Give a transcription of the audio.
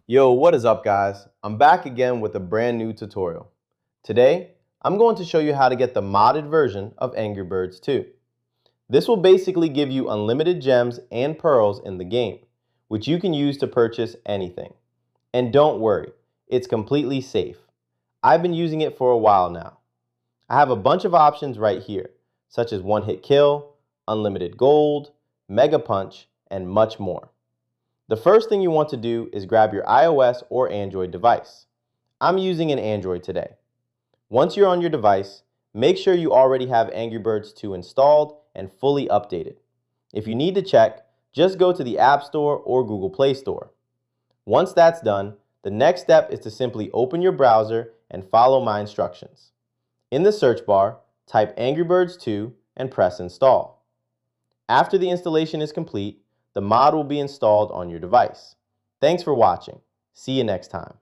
Yo, what is up guys? I'm back again with a brand new tutorial. Today, I'm going to show you how to get the modded version of Angry Birds 2. This will basically give you unlimited gems and pearls in the game, which you can use to purchase anything. And don't worry, it's completely safe. I've been using it for a while now. I have a bunch of options right here, such as one-hit kill, unlimited gold, mega punch, and much more. The first thing you want to do is grab your iOS or Android device. I'm using an Android today. Once you're on your device, make sure you already have Angry Birds 2 installed and fully updated. If you need to check, just go to the App Store or Google Play Store. Once that's done, the next step is to simply open your browser and follow my instructions. In the search bar, type Angry Birds 2 and press install. After the installation is complete, the mod will be installed on your device. Thanks for watching. See you next time.